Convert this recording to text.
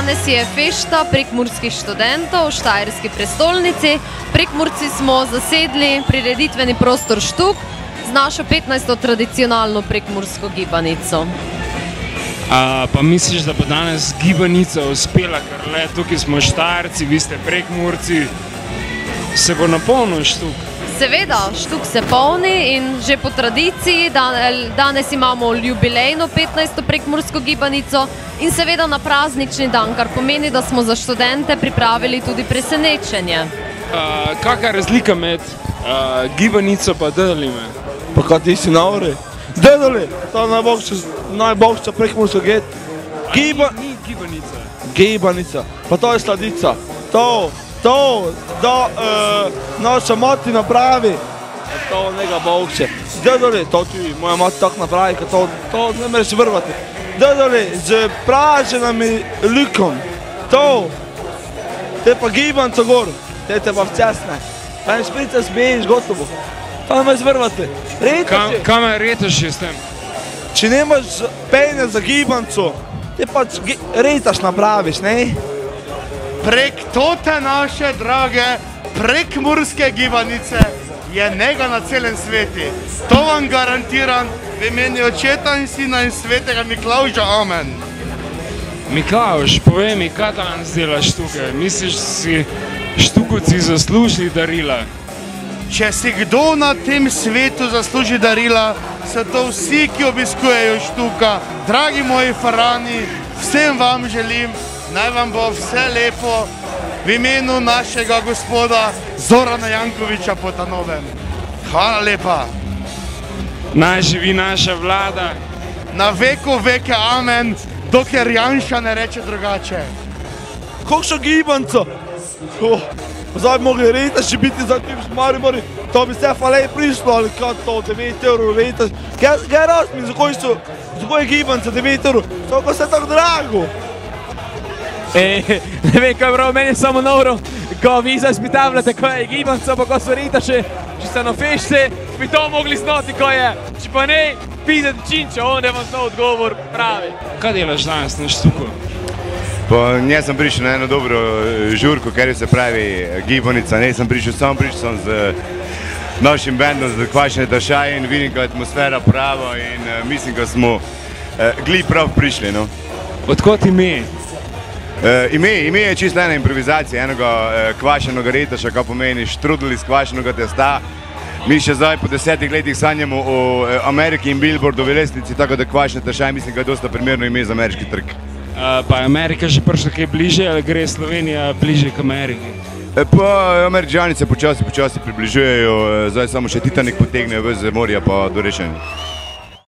Danes je fešta prekmurskih študentov v Štajerski prestolnici. Prekmurci smo zasedli prireditveni prostor Štuk z našo 15. tradicionalno prekmursko gibanico. Pa misliš, da bo danes gibanica uspela, ker le tukaj smo Štajerci, vi ste Prekmurci, se bo napolnil Štuk? Seveda, Štuk se polni in že po tradiciji, danes imamo jubilejno 15. prekmursko gibanico in seveda na praznični dan, kar pomeni, da smo za študente pripravili tudi presenečenje. Kakšna je razlika med gibanico pa Dedalime? Pa kaj ti si navori? Dedali, to je najboljša prekmurska get. Ni gibanica. Gibanica, pa to je sladica. To, da naša mati napravi, to njega boljše. Dedali, to ti moja mati tako napravi, to ne mereš vrvati. Dedali, z praženim lukom, to, te pa gibanco gor, te pa včasne. Pa ne šprica smeješ, gotovo. To ne mereš vrvati. Kaj me retaš s tem? Če nemaš penja za gibanco, te pa retaš napraviš, ne? Prek tote naše drage prekmurske gibanice je njega na celem sveti. To vam garantiram v imeni Očeta in Sina in Svetega Miklavža. Amen. Miklavž, povej mi, kaj danes delaš tukaj? Misliš, da si Štukovci zaslužili darila? Če si kdo na tem svetu zasluži darila, so to vsi, ki obiskujejo Štuka. Dragi moji farani, vsem vam želim, naj vam bo vse lepo v imenu našega gospoda Zorana Jankovića Potanovem. Hvala lepa. Naj živi naša vlada. Na veko veke amen, dokler Janša ne reče drugače. Kakšna gibanca? Zdaj bi mogli retaš, če biti za tim Maribori, to bi se falej prišlo, ali kaj to, 9 € retaš. Kaj razmi, za koji je gibanca 9 €? To ko se tako drago. Ne vem, kaj je prav, meni je samo noro, ko vi zdaj spitavljate, kaj je gibanca, pa ko so retaše, če ste na fešte, bi to mogli znati, kaj je. Če pa ne, pitati Činča, on je vam to odgovor pravi. Kaj delaš danes na Štuku? Pa nisem prišel na eno dobro žurko, kar se pravi gibanica, nisem prišel, samo prišel sem z našim bendom, z Kvašene Tašaje in vidim, kaj je atmosfera prava in mislim, da smo gli prav prišli. Odkot ime? Ime je čisto ena improvizacija, enega kvašenega retaša, kaj pomeni štrudel iz kvašenega testa. Mi še zdaj po 10 letih sanjamo o Ameriki in Billboardovi lestvici, tako da Kvašene Tašaje mislim, da je dosta primerno ime za ameriški trg. Pa je Amerika že prišla kaj bliže, ali gre Slovenija bliže k Ameriki? Pa Američani se počasi približujejo, zdaj samo še Titanik potegnejo ven z morja pa do rešenja.